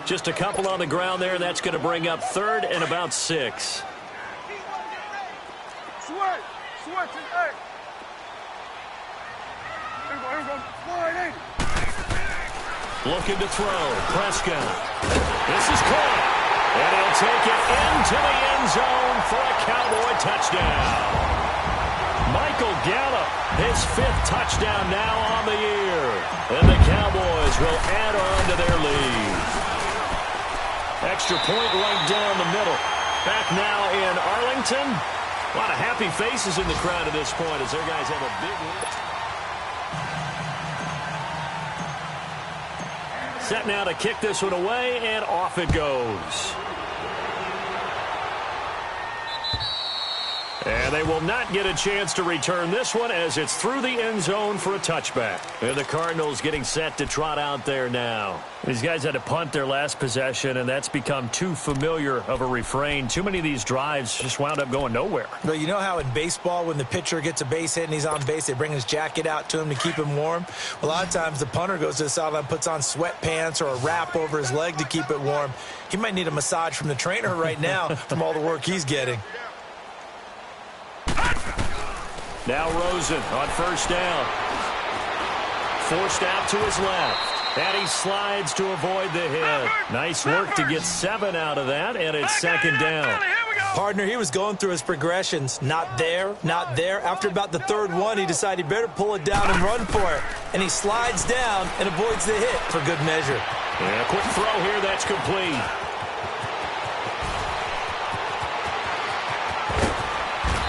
Just a couple on the ground there, and that's going to bring up 3rd and about 6. Looking to throw. Prescott. This is caught. And he'll take it into the end zone for a Cowboy touchdown. Michael Gallup, his 5th touchdown now on the year. And the Cowboys will add on to their lead. Extra point right down the middle. Back now in Arlington. A lot of happy faces in the crowd at this point as their guys have a big lead. Set now to kick this one away, and off it goes. And they will not get a chance to return this one as it's through the end zone for a touchback. And the Cardinals getting set to trot out there now. These guys had to punt their last possession, and that's become too familiar of a refrain. Too many of these drives just wound up going nowhere. Well, you know how in baseball when the pitcher gets a base hit and he's on base, they bring his jacket out to him to keep him warm? A lot of times the punter goes to the sideline, puts on sweatpants or a wrap over his leg to keep it warm. He might need a massage from the trainer right now from all the work he's getting. Now Rosen on first down. Forced out to his left. And he slides to avoid the hit. Nice work to get 7 out of that, and it's second down. Partner, he was going through his progressions. Not there, not there. After about the third one, he decided he better pull it down and run for it. And he slides down and avoids the hit for good measure. And a quick throw here, that's complete.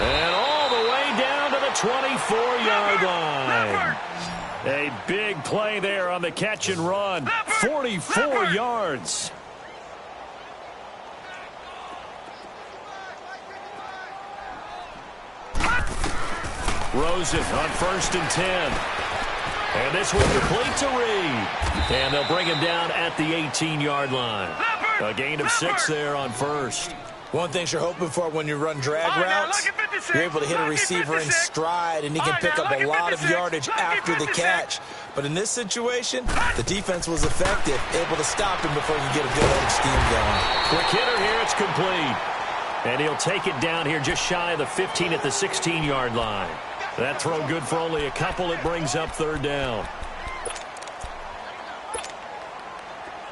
And all the way down to the 24-yard line. A big play there on the catch and run. 44 yards. Rosen on first and 10. And this one complete to Reed. And they'll bring him down at the 18-yard line. A gain of 6 there on first. One thing you're hoping for when you run drag routes, you're able to hit a receiver in stride, and he can pick up a lot of yardage after the catch. But in this situation, the defense was effective, able to stop him before he could get a good edge steam going. Quick hitter here, it's complete. And he'll take it down here just shy of the 15 at the 16-yard line. That throw good for only a couple. It brings up third down.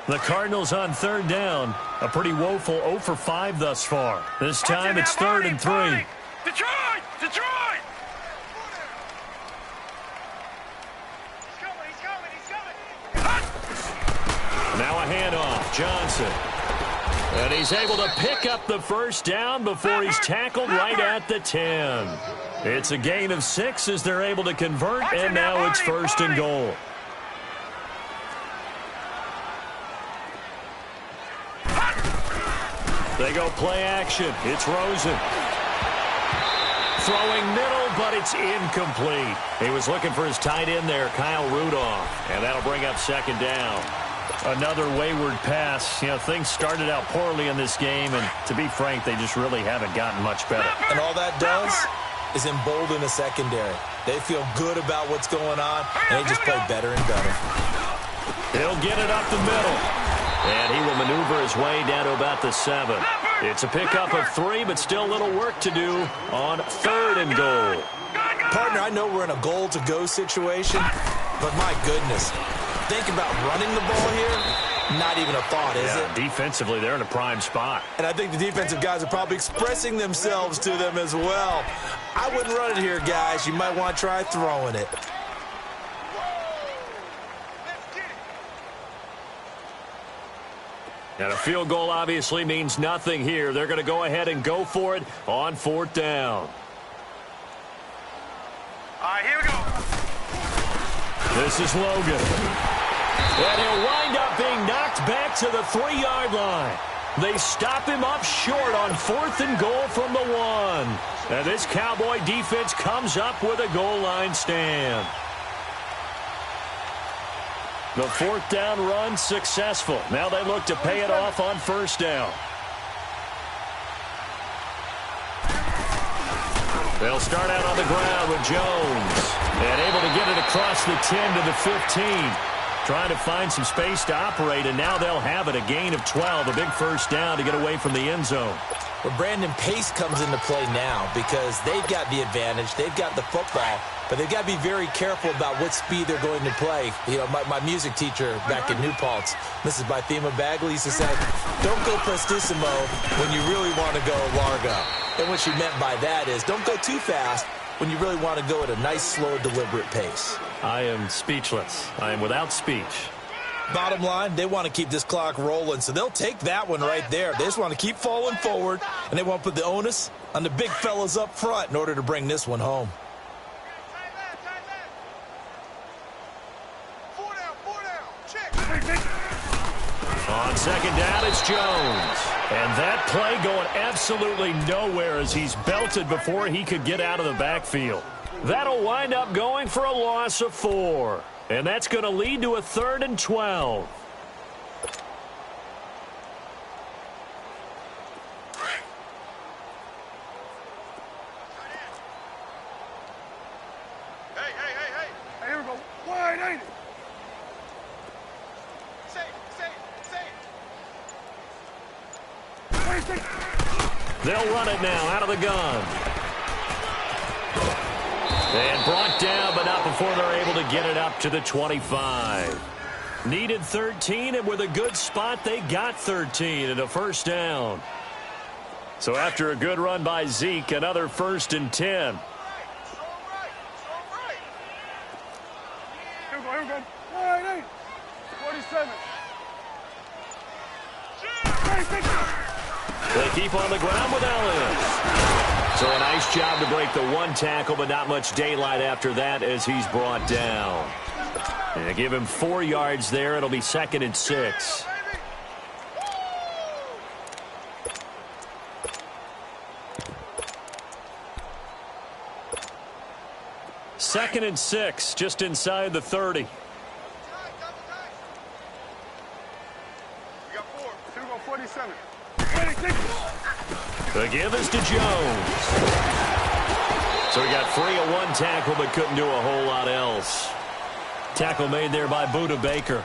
The Cardinals on third down. A pretty woeful 0 for 5 thus far. This time it's 3rd and 3. Detroit! Detroit! He's coming! Now a handoff. Johnson. And he's able to pick up the first down before he's tackled right at the 10. It's a gain of 6 as they're able to convert, and now it's 1st and goal. They go play action. It's Rosen. Throwing middle, but it's incomplete. He was looking for his tight end there, Kyle Rudolph. And that'll bring up second down. Another wayward pass. You know, things started out poorly in this game, and to be frank, they just really haven't gotten much better. And all that does is embolden the secondary. They feel good about what's going on, and they just play better and better. He'll get it up the middle. And he will maneuver his way down to about the 7. It's a pickup of 3, but still a little work to do on 3rd and goal. Partner, I know we're in a goal-to-go situation, but my goodness, think about running the ball here. Not even a thought, is it? Defensively, they're in a prime spot. And I think the defensive guys are probably expressing themselves to them as well. I wouldn't run it here, guys. You might want to try throwing it. And a field goal obviously means nothing here. They're going to go ahead and go for it on 4th down. All right, here we go. This is Logan. And he'll wind up being knocked back to the 3-yard line. They stop him up short on 4th and goal from the 1. And this Cowboy defense comes up with a goal line stand. The 4th down run successful. Now they look to pay it off on 1st down. They'll start out on the ground with Jones. And able to get it across the 10 to the 15. Trying to find some space to operate, and now they'll have it. A gain of 12, a big first down to get away from the end zone. Well, Brandon, pace comes into play now because they've got the advantage. They've got the football, but they've got to be very careful about what speed they're going to play. You know, my music teacher back in New Paltz, Mrs. Bythema Bagley, used to say, don't go prestissimo when you really want to go largo. And what she meant by that is don't go too fast when you really want to go at a nice, slow, deliberate pace. I am speechless. I am without speech. Bottom line, they want to keep this clock rolling, so they'll take that one right there. They just want to keep falling forward, and they want to put the onus on the big fellas up front in order to bring this one home. Four down, check. On second down, it's Jones. And that play going absolutely nowhere as he's belted before he could get out of the backfield. That'll wind up going for a loss of 4. And that's going to lead to a 3rd and 12. Hey, here we go. Wide, ain't it? They'll run it now out of the gun. And brought down, but not before they're able to get it up to the 25. Needed 13, and with a good spot, they got 13 and a first down. So after a good run by Zeke, another 1st and 10. Here we go. Wide, ain't it? 47. They keep on the ground with Elliott. So a nice job to break the 1 tackle, but not much daylight after that as he's brought down. And give him 4 yards there. It'll be 2nd and 6. Second and 6, just inside the 30. We got 4. Here we go. 47. The give is to Jones. So he got free of 1 tackle, but couldn't do a whole lot else. Tackle made there by Bulldoggg.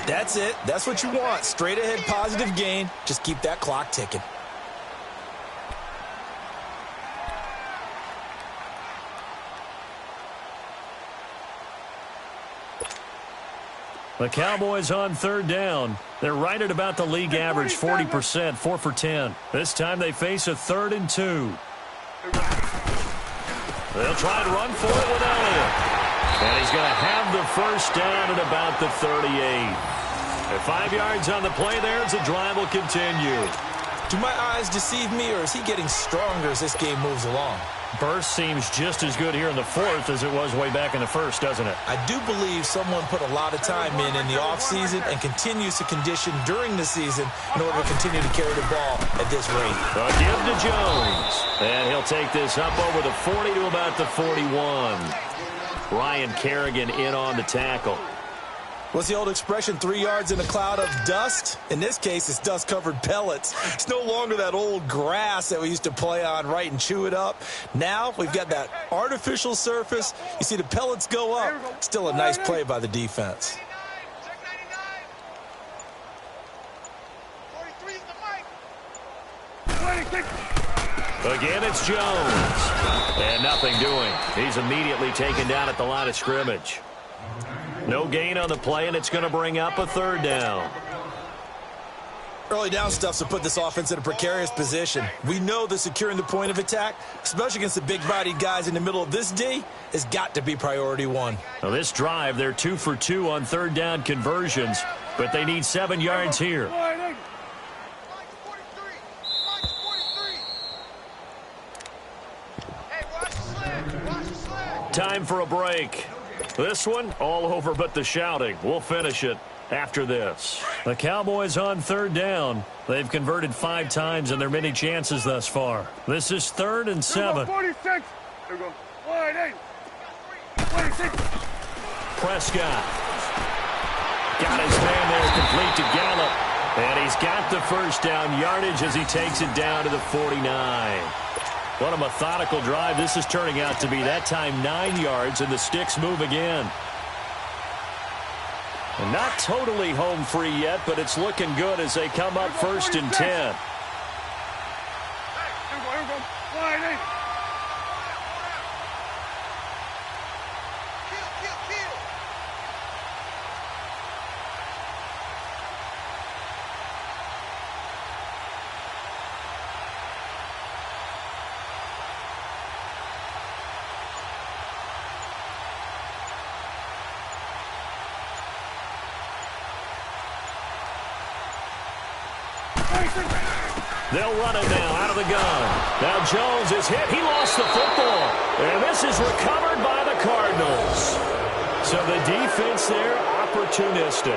That's it. That's what you want. Straight ahead positive gain. Just keep that clock ticking. The Cowboys on 3rd down. They're right at about the league average, 40%, 4 for 10. This time they face a 3rd and 2. They'll try and run for it with Elliott. And he's going to have the first down at about the 38. At 5 yards on the play there as the drive will continue. Do my eyes deceive me, or is he getting stronger as this game moves along? Burst seems just as good here in the 4th as it was way back in the 1st, doesn't it? I do believe someone put a lot of time in the offseason and continues to condition during the season in order to continue to carry the ball at this rate. A give to Jones. And he'll take this up over the 40 to about the 41. Ryan Kerrigan in on the tackle. What's the old expression, 3 yards in a cloud of dust? In this case, it's dust-covered pellets. It's no longer that old grass that we used to play on, right, and chew it up. Now we've got that artificial surface. You see the pellets go up. Still a nice play by the defense. Again, it's Jones. And nothing doing. He's immediately taken down at the line of scrimmage. No gain on the play, and it's going to bring up a 3rd down. Early down stuff to put this offense in a precarious position. We know that securing the point of attack, especially against the big-bodied guys in the middle of this D, has got to be priority 1. Now this drive, they're 2 for 2 on 3rd down conversions, but they need 7 yards here. Time for a break. This one, all over but the shouting. We'll finish it after this. The Cowboys on 3rd down. They've converted 5 times in their many chances thus far. This is 3rd and 7. 46. Here we go. Wide, 8. 26. Prescott. Got his man there, complete to Gallup. And he's got the first down yardage as he takes it down to the 49. What a methodical drive this is turning out to be. That time 9 yards, and the sticks move again. And not totally home free yet, but it's looking good as they come up 1st and 10. Here we go. Wide, 8. They'll run it now out of the gun. Now Jones is hit. He lost the football. And this is recovered by the Cardinals. So the defense there, opportunistic.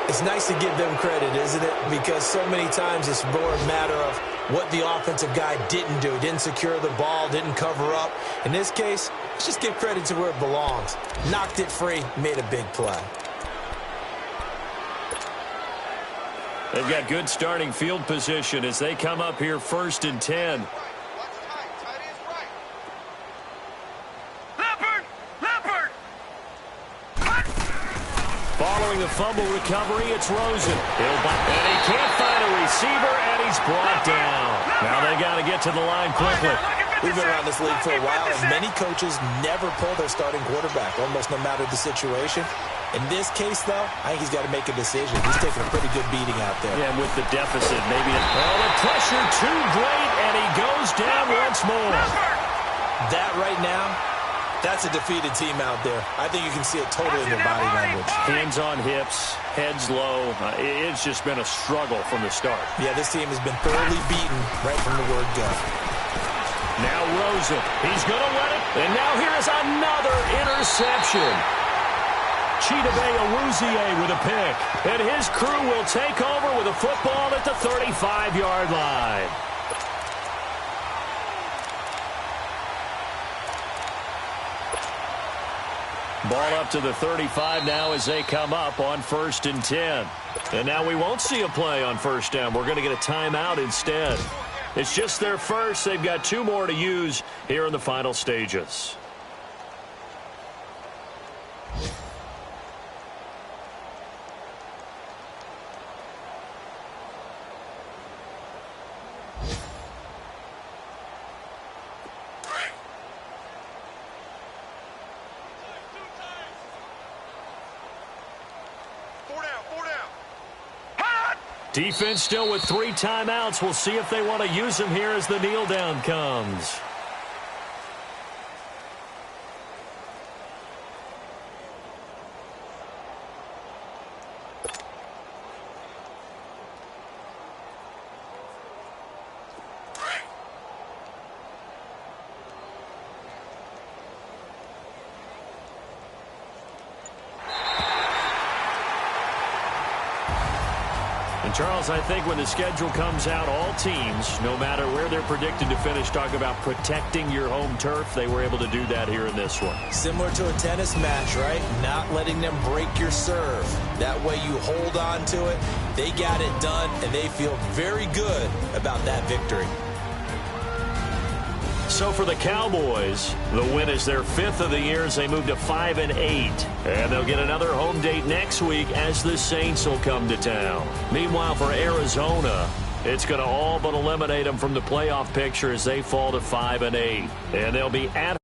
It's nice to give them credit, isn't it? Because so many times it's more a matter of what the offensive guy didn't do. Didn't secure the ball, didn't cover up. In this case, let's just give credit to where it belongs. Knocked it free, made a big play. They've got good starting field position as they come up here 1st and 10. Following the fumble recovery, it's Rosen. And he can't find a receiver, and he's brought down. Now they got to get to the line quickly. We've been around this league for a while, and many coaches never pull their starting quarterback, almost no matter the situation. In this case, though, I think he's got to make a decision. He's taking a pretty good beating out there. Yeah, with the deficit, maybe. The pressure too great, and he goes down once more. That right now, that's a defeated team out there. I think you can see it totally in their body language. Hands on hips, heads low. It's just been a struggle from the start. Yeah, this team has been thoroughly beaten right from the word go. Now Rosen. He's going to win it. And now here is another interception. Chidobe Awuzie with a pick. And his crew will take over with a football at the 35-yard line. Ball up to the 35 now as they come up on 1st and 10. And now we won't see a play on 1st down. We're going to get a timeout instead. It's just their first. They've got 2 more to use here in the final stages. Defense still with 3 timeouts. We'll see if they want to use them here as the kneel down comes. Charles, I think when the schedule comes out, all teams, no matter where they're predicted to finish, talk about protecting your home turf. They were able to do that here in this one. Similar to a tennis match, right? Not letting them break your serve. That way you hold on to it. They got it done, and they feel very good about that victory. So for the Cowboys, the win is their 5th of the year as they move to 5-8. And they'll get another home date next week as the Saints will come to town. Meanwhile, for Arizona, it's going to all but eliminate them from the playoff picture as they fall to 5-8. And they'll be at